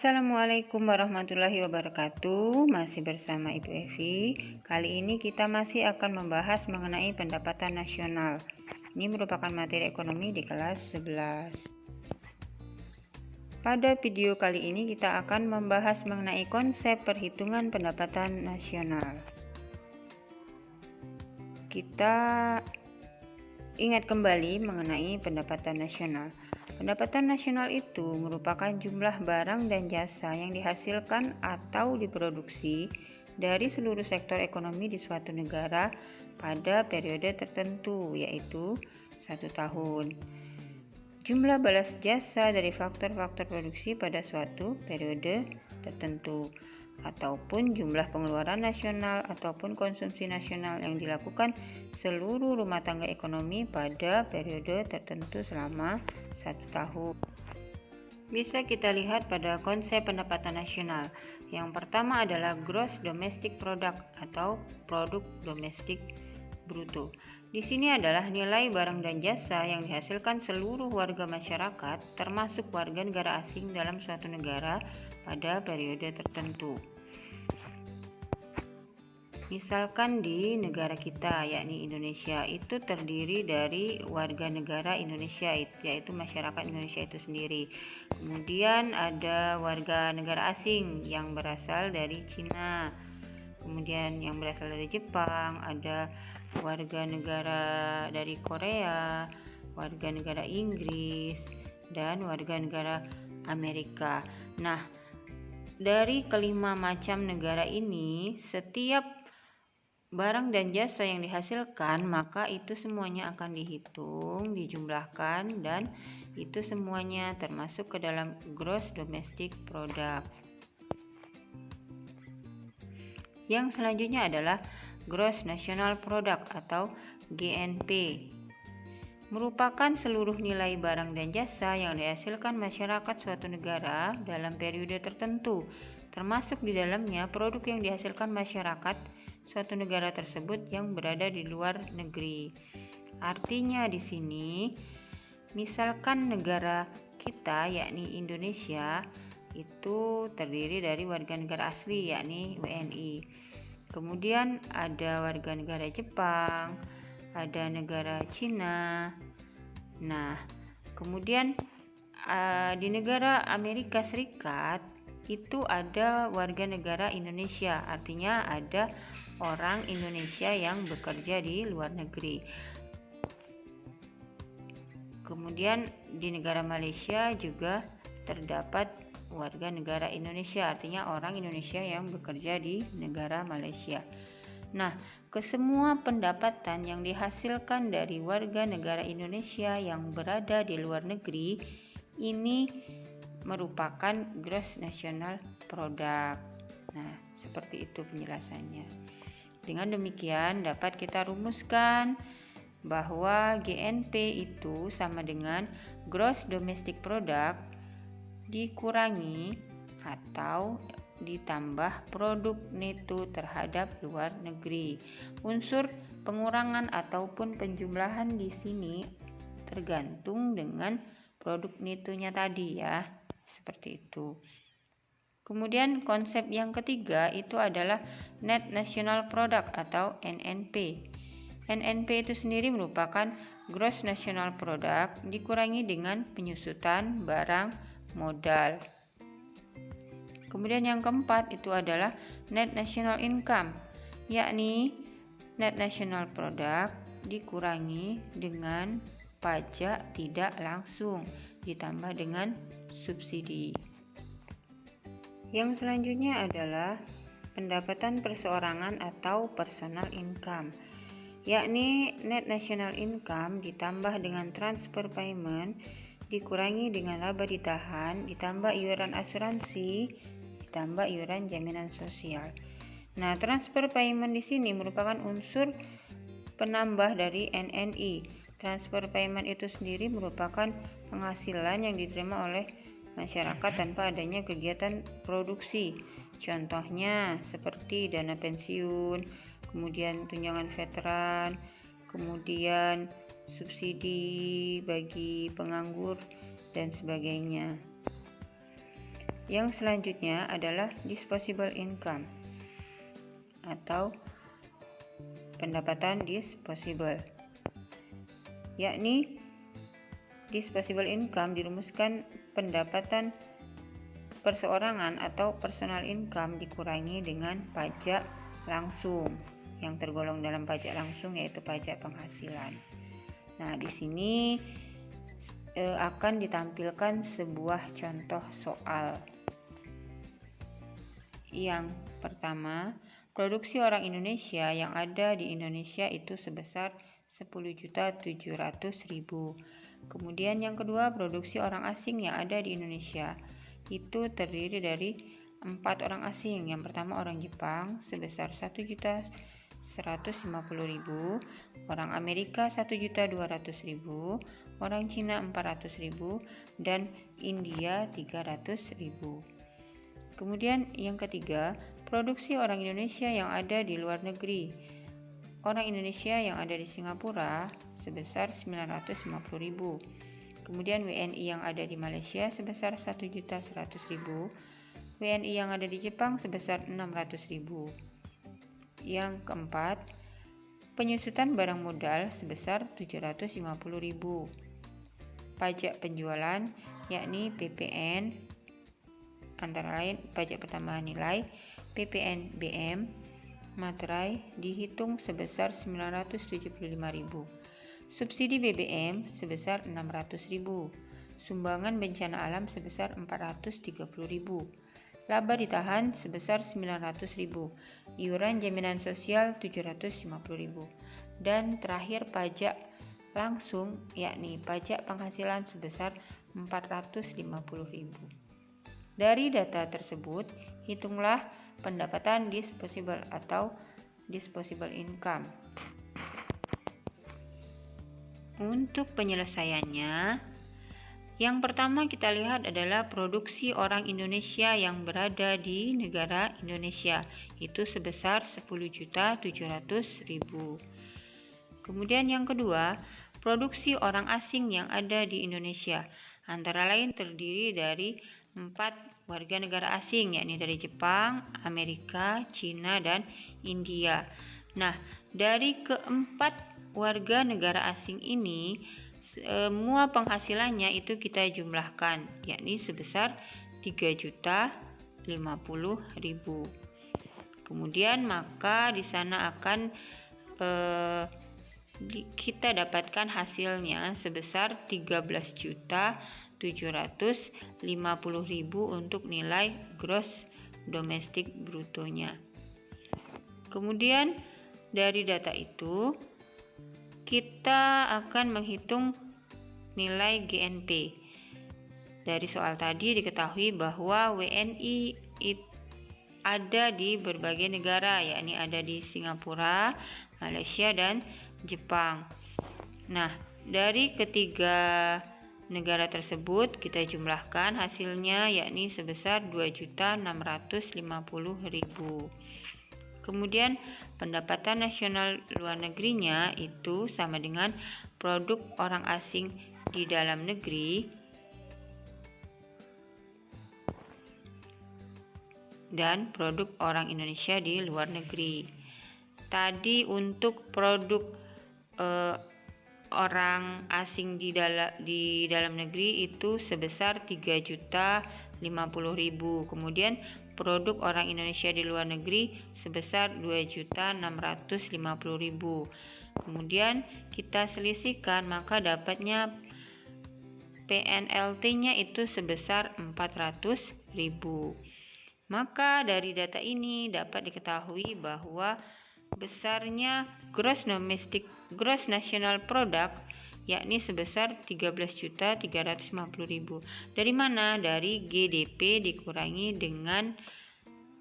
Assalamualaikum warahmatullahi wabarakatuh. Masih bersama Ibu Evi. Kali ini kita masih akan membahas mengenai pendapatan nasional. Ini merupakan materi ekonomi di kelas 11. Pada video kali ini kita akan membahas mengenai konsep perhitungan pendapatan nasional. Kita ingat kembali mengenai pendapatan nasional. Pendapatan nasional itu merupakan jumlah barang dan jasa yang dihasilkan atau diproduksi dari seluruh sektor ekonomi di suatu negara pada periode tertentu, yaitu 1 tahun. Jumlah balas jasa dari faktor-faktor produksi pada suatu periode tertentu, ataupun jumlah pengeluaran nasional ataupun konsumsi nasional yang dilakukan seluruh rumah tangga ekonomi pada periode tertentu selama 1 tahun. Bisa kita lihat pada konsep pendapatan nasional. Yang pertama adalah gross domestic product atau produk domestik bruto. Di sini adalah nilai barang dan jasa yang dihasilkan seluruh warga masyarakat, termasuk warga negara asing dalam suatu negara pada periode tertentu. Misalkan di negara kita, yakni Indonesia, itu terdiri dari warga negara Indonesia, yaitu masyarakat Indonesia itu sendiri. Kemudian ada warga negara asing yang berasal dari Cina, kemudian yang berasal dari Jepang, ada warga negara dari Korea, warga negara Inggris, dan warga negara Amerika. Nah, dari kelima macam negara ini, setiap barang dan jasa yang dihasilkan, maka itu semuanya akan dihitung, dijumlahkan, dan itu semuanya termasuk ke dalam gross domestic product. Yang selanjutnya adalah gross national product atau GNP. Merupakan seluruh nilai barang dan jasa yang dihasilkan masyarakat suatu negara dalam periode tertentu, termasuk di dalamnya produk yang dihasilkan masyarakat suatu negara tersebut yang berada di luar negeri. Artinya di sini, misalkan negara kita yakni Indonesia itu terdiri dari warga negara asli yakni WNI. Kemudian ada warga negara Jepang, ada negara Cina. Nah, kemudian di negara Amerika Serikat itu ada warga negara Indonesia, artinya ada orang Indonesia yang bekerja di luar negeri. Kemudian di negara Malaysia juga terdapat warga negara Indonesia, artinya orang Indonesia yang bekerja di negara Malaysia. Nah, kesemua pendapatan yang dihasilkan dari warga negara Indonesia yang berada di luar negeri ini merupakan gross national product. Nah, seperti itu penjelasannya. Dengan demikian dapat kita rumuskan bahwa GNP itu sama dengan gross domestic product dikurangi atau ditambah produk neto terhadap luar negeri. Unsur pengurangan ataupun penjumlahan di sini tergantung dengan produk netonya tadi ya, seperti itu. Kemudian konsep yang ketiga itu adalah net national product atau NNP. NNP itu sendiri merupakan gross national product dikurangi dengan penyusutan barang modal. Kemudian yang keempat itu adalah net national income, yakni net national product dikurangi dengan pajak tidak langsung ditambah dengan subsidi. Yang selanjutnya adalah pendapatan perseorangan atau personal income, yakni net national income ditambah dengan transfer payment dikurangi dengan laba ditahan ditambah iuran asuransi ditambah iuran jaminan sosial. Nah, transfer payment di sini merupakan unsur penambah dari NNI. Transfer payment itu sendiri merupakan penghasilan yang diterima oleh masyarakat tanpa adanya kegiatan produksi. Contohnya seperti dana pensiun, kemudian tunjangan veteran, kemudian subsidi bagi penganggur dan sebagainya. Yang selanjutnya adalah disposable income atau pendapatan disposable, yakni disposable income dirumuskan pendapatan perseorangan atau personal income dikurangi dengan pajak langsung yang tergolong dalam pajak langsung, yaitu pajak penghasilan. Nah, di sini akan ditampilkan sebuah contoh soal. Yang pertama, produksi orang Indonesia yang ada di Indonesia itu sebesar 10.700.000. Kemudian yang kedua, produksi orang asing yang ada di Indonesia itu terdiri dari 4 orang asing. Yang pertama orang Jepang sebesar 1.150.000, orang Amerika 1.200.000, orang Cina 400.000, dan India 300.000. Kemudian yang ketiga, produksi orang Indonesia yang ada di luar negeri. Orang Indonesia yang ada di Singapura sebesar 950.000. Kemudian WNI yang ada di Malaysia sebesar 1.100.000. WNI yang ada di Jepang sebesar 600.000. Yang keempat, penyusutan barang modal sebesar 750.000. Pajak penjualan yakni PPN antara lain pajak pertambahan nilai, PPNBM, materai dihitung sebesar 975.000. Subsidi BBM sebesar 600.000. Sumbangan bencana alam sebesar 430.000. Laba ditahan sebesar 900.000. Iuran jaminan sosial 750.000. Dan terakhir pajak langsung yakni pajak penghasilan sebesar 450.000. Dari data tersebut, hitunglah pendapatan disposable atau disposable income. Untuk penyelesaiannya, yang pertama kita lihat adalah produksi orang Indonesia yang berada di negara Indonesia, itu sebesar 10.700.000. Kemudian yang kedua, produksi orang asing yang ada di Indonesia, antara lain terdiri dari 4 warga negara asing, yakni dari Jepang, Amerika, Cina, dan India. Nah, dari keempat warga negara asing ini, semua penghasilannya itu kita jumlahkan, yakni sebesar 3.050.000. Kemudian maka di sana akan kita dapatkan hasilnya sebesar 13.750.000 untuk nilai gross domestic brutonya. Kemudian dari data itu kita akan menghitung nilai GNP. Dari soal tadi diketahui bahwa WNI ada di berbagai negara, yakni ada di Singapura, Malaysia, dan Jepang. Nah, dari ketiga negara tersebut kita jumlahkan hasilnya, yakni sebesar 2.650.000. Kemudian pendapatan nasional luar negerinya itu sama dengan produk orang asing di dalam negeri dan produk orang Indonesia di luar negeri. Tadi untuk produk orang asing di dalam negeri itu sebesar 3.050.000. Kemudian produk orang Indonesia di luar negeri sebesar 2.650.000. Kemudian kita selisihkan, maka dapatnya PNLT-nya itu sebesar 400.000. Maka dari data ini dapat diketahui bahwa besarnya gross national product yakni sebesar 13.350.000. Dari mana? Dari GDP dikurangi dengan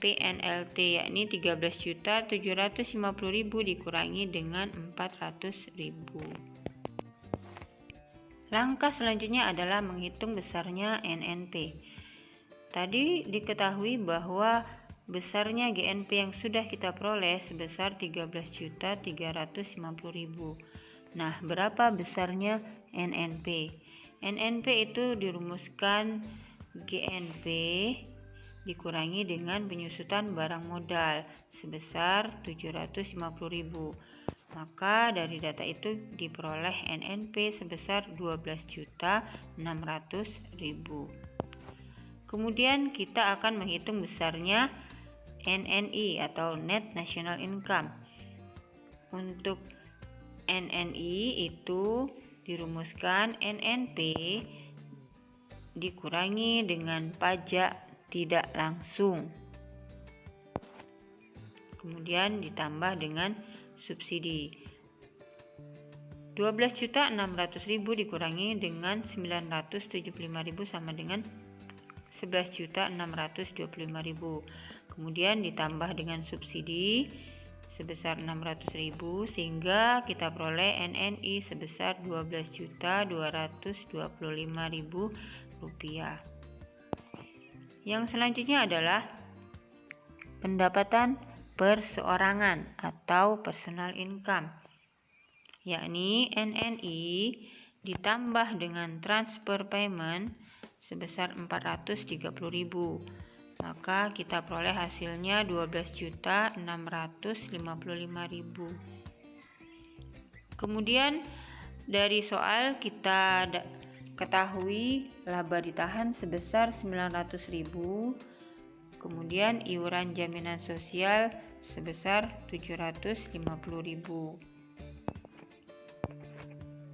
PNLT, yakni 13.750.000 dikurangi dengan 400.000. Langkah selanjutnya adalah menghitung besarnya NNP. Tadi diketahui bahwa besarnya GNP yang sudah kita peroleh sebesar 13.350.000. Nah, berapa besarnya NNP? NNP itu dirumuskan GNP dikurangi dengan penyusutan barang modal sebesar 750.000. Maka dari data itu diperoleh NNP sebesar 12.600.000. Kemudian kita akan menghitung besarnya NNI atau Net National Income. Untuk NNI itu dirumuskan NNP dikurangi dengan pajak tidak langsung, kemudian ditambah dengan subsidi. 12.600.000 dikurangi dengan 975.000 sama dengan 11.625.000. Kemudian ditambah dengan subsidi sebesar 600.000 sehingga kita peroleh NNI sebesar 12.225.000 rupiah. Yang selanjutnya adalah pendapatan perseorangan atau personal income, yakni NNI ditambah dengan transfer payment sebesar 430.000. Maka kita peroleh hasilnya 12.655.000. Kemudian dari soal kita ketahui laba ditahan sebesar 900.000, kemudian iuran jaminan sosial sebesar 750.000.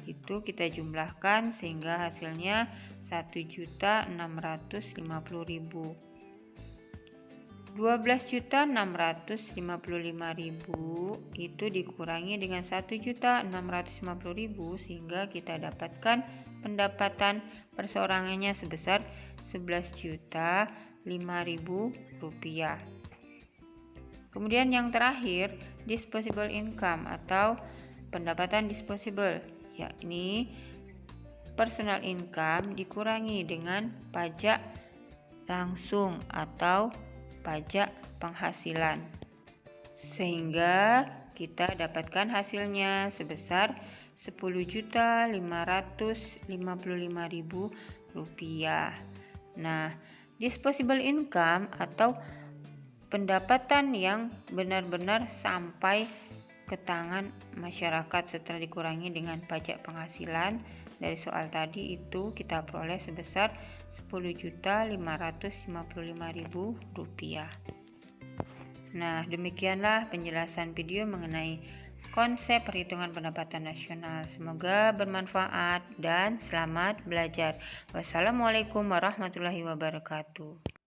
Itu kita jumlahkan sehingga hasilnya 1.650.000. 12.655.000 itu dikurangi dengan 1.650.000 sehingga kita dapatkan pendapatan perseorangannya sebesar 11.005.000 rupiah. Kemudian yang terakhir, disposable income atau pendapatan disposable, yakni personal income dikurangi dengan pajak langsung atau pajak penghasilan, sehingga kita dapatkan hasilnya sebesar 10.555.000 rupiah. Nah, disposable income atau pendapatan yang benar-benar sampai ke tangan masyarakat setelah dikurangi dengan pajak penghasilan dari soal tadi itu kita peroleh sebesar 10.555.000 rupiah. Nah, demikianlah penjelasan video mengenai konsep perhitungan pendapatan nasional. Semoga bermanfaat dan selamat belajar. Wassalamualaikum warahmatullahi wabarakatuh.